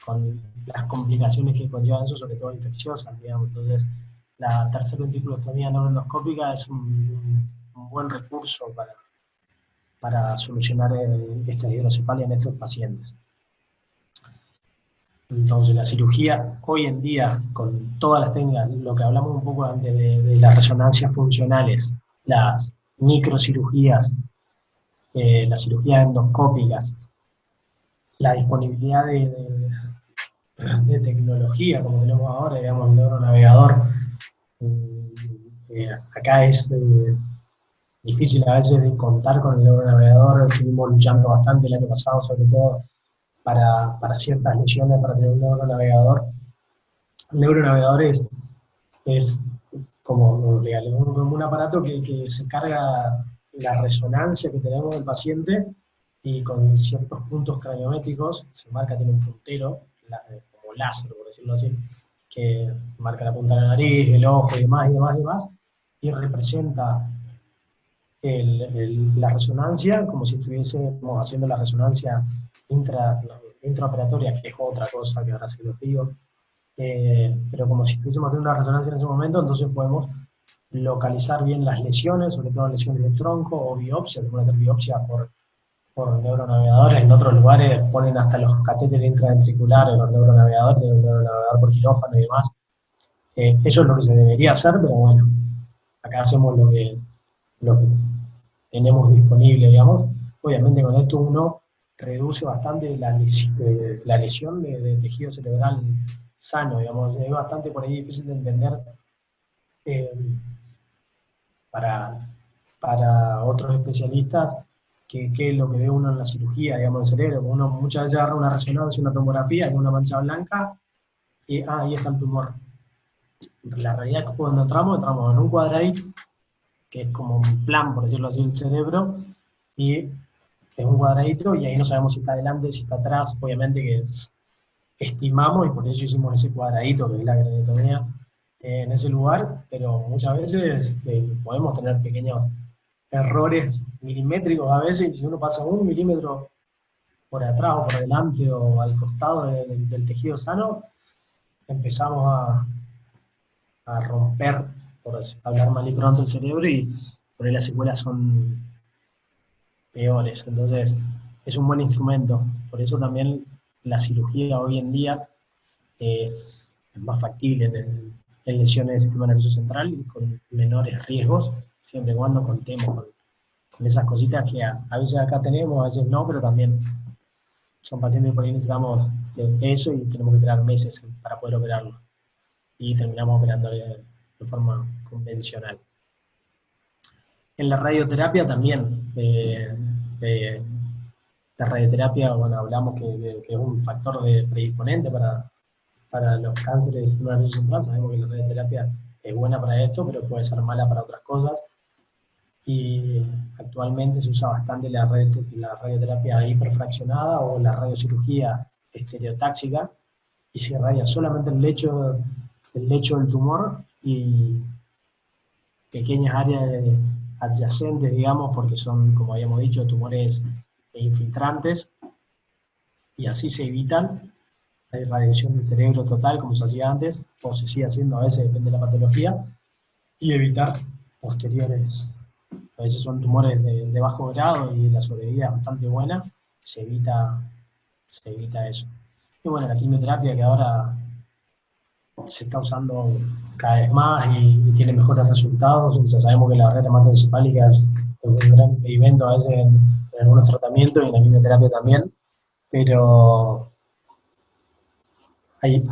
con las complicaciones que conllevan eso, sobre todo infecciosas, digamos. Entonces, la tercera ventriculostomía neuroendoscópica es un buen recurso para solucionar esta hidrocefalia en estos pacientes. Entonces, la cirugía hoy en día, con todas las técnicas, lo que hablamos un poco antes de las resonancias funcionales, las microcirugías, las cirugías endoscópicas, la disponibilidad de tecnología como tenemos ahora, digamos, el neuronavegador, acá es difícil a veces de contar con el neuronavegador. Estuvimos luchando bastante el año pasado, sobre todo para ciertas lesiones, para tener un neuronavegador. El neuronavegador es como un aparato que se carga la resonancia que tenemos del paciente, y con ciertos puntos craniométricos, se marca, tiene un puntero, como láser, por decirlo así, que marca la punta de la nariz, el ojo y demás, y demás, y demás, y representa la resonancia como si estuviésemos haciendo la resonancia intraoperatoria, que es otra cosa que ahora se los digo, pero como si estuviésemos haciendo una resonancia en ese momento, entonces podemos localizar bien las lesiones, sobre todo lesiones de tronco o biopsias. Se puede hacer biopsia por neuronavegadores. En otros lugares ponen hasta los catéteres intraventriculares, los neuronavegadores, un neuronavegador por quirófano y demás. Eso es lo que se debería hacer, pero bueno, acá hacemos lo que tenemos disponible, digamos. Obviamente con esto uno reduce bastante la lesión de tejido cerebral sano, digamos. Es bastante por ahí difícil de entender para otros especialistas qué es lo que ve uno en la cirugía, digamos, del cerebro. Uno muchas veces agarra una resonancia, una tomografía, con una mancha blanca, y ahí está el tumor. La realidad es que cuando entramos en un cuadradito, que es como un plan, por decirlo así, el cerebro, y es un cuadradito, y ahí no sabemos si está adelante, si está atrás. Obviamente que estimamos, y por eso hicimos ese cuadradito, que es la craniotomía, en ese lugar, pero muchas veces podemos tener pequeños errores milimétricos a veces, y si uno pasa 1 milímetro por atrás o por delante o al costado del tejido sano, empezamos a romper, por hablar mal y pronto, el cerebro, y por ahí las secuelas son peores. Entonces, es un buen instrumento. Por eso también la cirugía hoy en día es más factible en lesiones del sistema nervioso central y con menores riesgos, siempre y cuando contemos con esas cositas que a veces acá tenemos, a veces no, pero también son pacientes que por ahí necesitamos eso y tenemos que esperar meses para poder operarlo. Y terminamos operando de forma convencional. En la radioterapia también, la radioterapia, bueno, hablamos que es un factor predisponente para los cánceres del sistema nervioso central. Sabemos que la radioterapia es buena para esto, pero puede ser mala para otras cosas. Y actualmente se usa bastante la radioterapia hiperfraccionada o la radiocirugía estereotáxica, y se irradia solamente el lecho del tumor y pequeñas áreas adyacentes, digamos, porque son, como habíamos dicho, tumores infiltrantes, y así se evitan la irradiación del cerebro total, como se hacía antes, o se sigue haciendo, a veces depende de la patología, y evitar posteriores. A veces son tumores de bajo grado y la sobrevida es bastante buena, se evita eso. Y bueno, la quimioterapia, que ahora se está usando cada vez más y tiene mejores resultados. Ya sabemos que la barrera hematoencefálica es un gran impedimento a veces en algunos tratamientos, y en la quimioterapia también, pero hay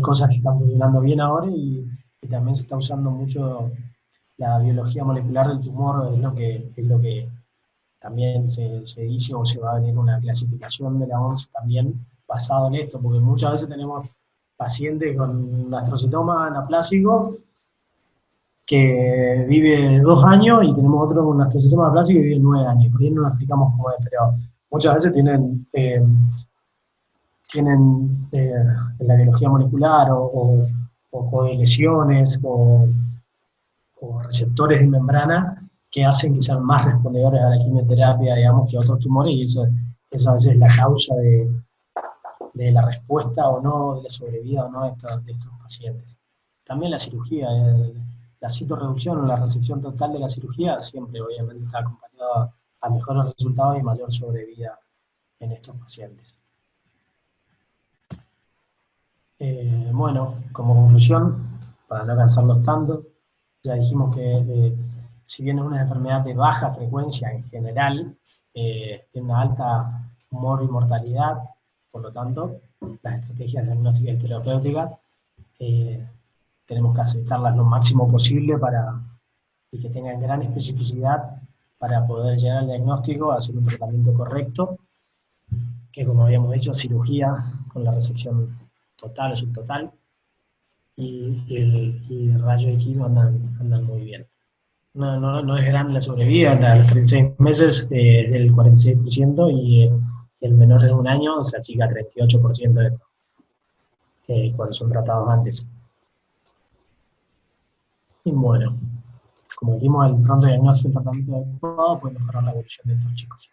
cosas que están funcionando bien ahora, y también se está usando mucho la biología molecular del tumor, es lo que también se dice o se va a venir una clasificación de la OMS también basado en esto, porque muchas veces tenemos pacientes con astrocitoma anaplásico que vive 2 años y tenemos otro con astrocitoma anaplásico que vive 9 años. Por ahí no nos explicamos cómo es, pero muchas veces tienen en la biología molecular o colesiones o receptores de membrana que hacen que sean más respondedores a la quimioterapia, digamos, que a otros tumores, y eso a veces es la causa de la respuesta o no, de la sobrevida o no de estos pacientes. También la cirugía, la citorreducción o la resección total de la cirugía siempre obviamente está acompañada a mejores resultados y mayor sobrevida en estos pacientes. Bueno, como conclusión, para no cansarlos tanto, ya dijimos que si bien es una enfermedad de baja frecuencia en general, tiene una alta humor y mortalidad, por lo tanto, las estrategias diagnósticas y terapéuticas tenemos que acercarlas lo máximo posible y que tengan gran especificidad para poder llegar al diagnóstico, hacer un tratamiento correcto, que como habíamos dicho, cirugía con la resección total o subtotal, y rayos X andan muy bien. No es grande la sobrevida, a los 36 meses del 46%, y el menor de 1 año se achica 38% de esto, cuando son tratados antes. Y bueno, como dijimos, el pronto diagnóstico y el tratamiento adecuado puede mejorar la evolución de estos chicos.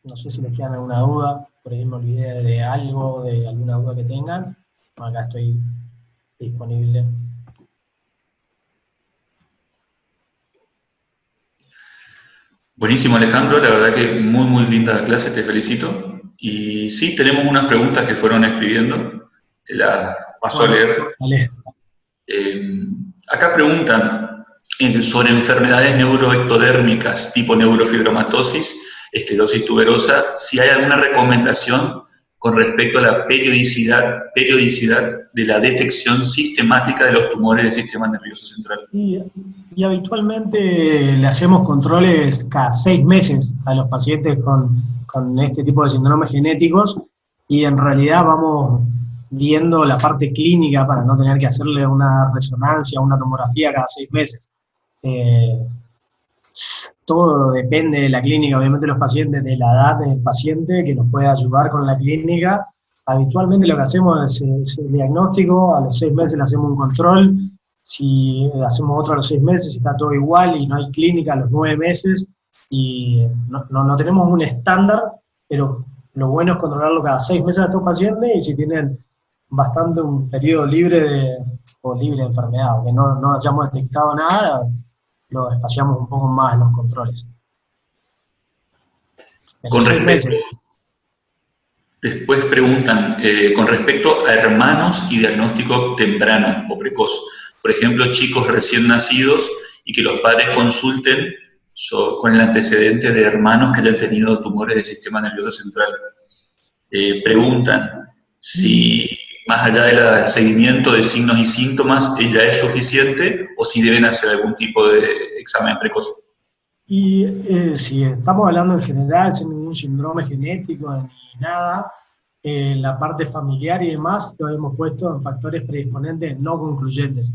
No sé si les quedan alguna duda, por ahí me olvidé de algo, de alguna duda que tengan. Acá estoy disponible. Buenísimo, Alejandro, la verdad que muy linda la clase, te felicito. Y sí, tenemos unas preguntas que fueron escribiendo, te las paso a leer. Vale. Acá preguntan sobre enfermedades neuroectodérmicas tipo neurofibromatosis, esclerosis tuberosa, si hay alguna recomendación con respecto a la periodicidad de la detección sistemática de los tumores del sistema nervioso central. Y habitualmente le hacemos controles cada 6 meses a los pacientes con este tipo de síndromes genéticos, y en realidad vamos viendo la parte clínica para no tener que hacerle una resonancia o una tomografía cada 6 meses. Todo depende de la clínica, obviamente los pacientes, de la edad del paciente, que nos puede ayudar con la clínica. Habitualmente lo que hacemos es el diagnóstico, a los 6 meses le hacemos un control, si hacemos otro a los 6 meses, si está todo igual y no hay clínica a los 9 meses, y no tenemos un estándar, pero lo bueno es controlarlo cada 6 meses a estos pacientes, y si tienen bastante un periodo libre de enfermedad, o que no hayamos detectado nada, lo espaciamos un poco más en los controles. Con respecto, después preguntan, con respecto a hermanos y diagnóstico temprano o precoz, por ejemplo, chicos recién nacidos y que los padres consulten con el antecedente de hermanos que hayan tenido tumores del sistema nervioso central. Preguntan si más allá del seguimiento de signos y síntomas, ya es suficiente o si deben hacer algún tipo de examen precoz. Y si estamos hablando en general, sin ningún síndrome genético ni nada, la parte familiar y demás lo hemos puesto en factores predisponentes no concluyentes.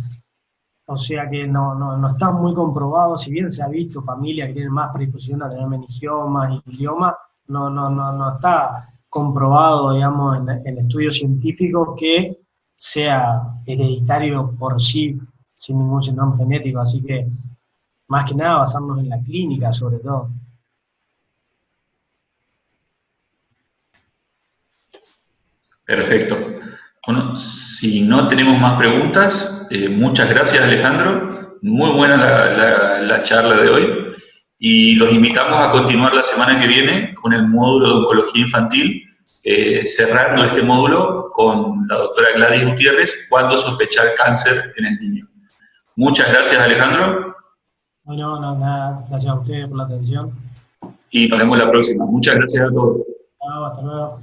O sea que no está muy comprobado, si bien se ha visto familias que tienen más predisposición a tener meningiomas y gliomas, no está comprobado, digamos, en estudios científicos que sea hereditario por sí, sin ningún síndrome genético, así que más que nada basarnos en la clínica sobre todo. Perfecto. Bueno, si no tenemos más preguntas, muchas gracias, Alejandro. Muy buena la charla de hoy. Y los invitamos a continuar la semana que viene con el módulo de oncología infantil, cerrando este módulo con la doctora Gladys Gutiérrez, cuándo sospechar cáncer en el niño. Muchas gracias, Alejandro. Bueno, nada, gracias a ustedes por la atención. Y nos vemos la próxima. Muchas gracias a todos. Chao, hasta luego.